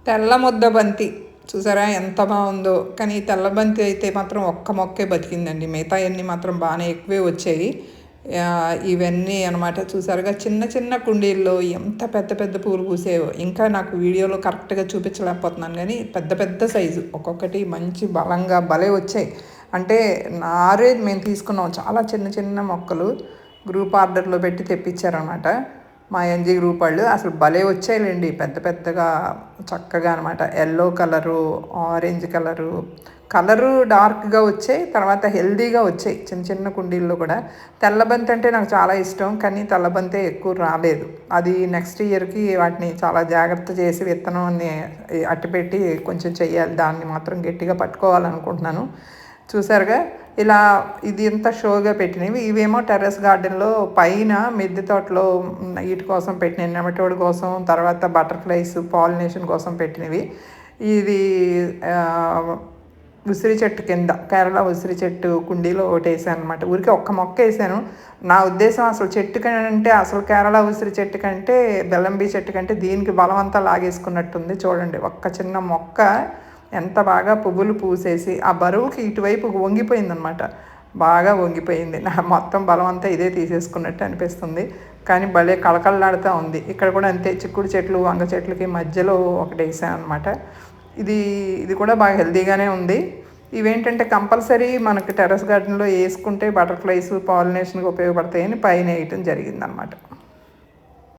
తెల్ల ముద్ద బంతి చూసారా ఎంత బాగుందో. కానీ ఈ తెల్ల బంతి అయితే మాత్రం ఒక్క మొక్కే బతికిందండి. మిగతాయన్నీ మాత్రం బాగానే ఎక్కువే వచ్చాయి. ఇవన్నీ అనమాట చూసారుగా చిన్న చిన్న కుండీల్లో ఎంత పెద్ద పెద్ద పూలు పూసాయో. ఇంకా నాకు వీడియోలో కరెక్ట్గా చూపించలేకపోతున్నాను కానీ పెద్ద పెద్ద సైజు ఒక్కొక్కటి మంచి బలంగా భలే వచ్చాయి. అంటే నారే మేము తీసుకున్నాం చాలా చిన్న చిన్న మొక్కలు గ్రూప్ ఆర్డర్లో పెట్టి తెప్పించారనమాట మా ఎన్జీ గ్రూప్ వాళ్ళు. అసలు భలే వచ్చాయిలేండి పెద్ద పెద్దగా చక్కగా అనమాట. ఎల్లో కలరు, ఆరెంజ్ కలరు డార్క్గా వచ్చాయి. తర్వాత హెల్దీగా వచ్చాయి చిన్న చిన్న కుండీల్లో కూడా. తెల్లబంతి అంటే నాకు చాలా ఇష్టం కానీ తెల్లబంతే ఎక్కువ రాలేదు. అది నెక్స్ట్ ఇయర్కి వాటిని చాలా జాగ్రత్త చేసి విత్తనాన్ని అట్టిపెట్టి కొంచెం చెయ్యాలి. దాన్ని మాత్రం గట్టిగా పట్టుకోవాలనుకుంటున్నాను. చూసారుగా ఇలా ఇది ఎంత షోగా పెట్టినవి. ఇవేమో టెర్రస్ గార్డెన్లో పైన మిద్దె తోటలో వీటి కోసం పెట్టినవి, నెమటోడ్ కోసం, తర్వాత బటర్ఫ్లైస్ పాలినేషన్ కోసం పెట్టినవి. ఇది ఉసిరి చెట్టు కింద కేరళ ఉసిరి చెట్టు కుండీలో ఒకటి వేసాను అనమాట. ఊరికి ఒక్క మొక్క వేసాను. నా ఉద్దేశం అసలు చెట్టు కంటే అసలు కేరళ ఉసిరి చెట్టు కంటే బెల్లంబీ చెట్టు కంటే దీనికి బలమంతా లాగేసుకున్నట్టుంది. చూడండి ఒక్క చిన్న మొక్క ఎంత బాగా పువ్వులు పూసేసి ఆ బరువుకి ఇటువైపు వంగిపోయిందనమాట. బాగా వంగిపోయింది. నా మొత్తం బలం అంతా ఇదే తీసేసుకున్నట్టు అనిపిస్తుంది. కానీ భలే కళకళలాడుతూ ఉంది. ఇక్కడ కూడా అంతే చిక్కుడు చెట్లు వంగ చెట్లకి మధ్యలో ఒకటి వేసాను అనమాట. ఇది కూడా బాగా హెల్తీగానే ఉంది. ఇవేంటంటే కంపల్సరీ మనకి టెర్రస్ గార్డెన్లో వేసుకుంటే బటర్ఫ్లైస్ పాలినేషన్కి ఉపయోగపడతాయని పైన వేయటం జరిగిందనమాట.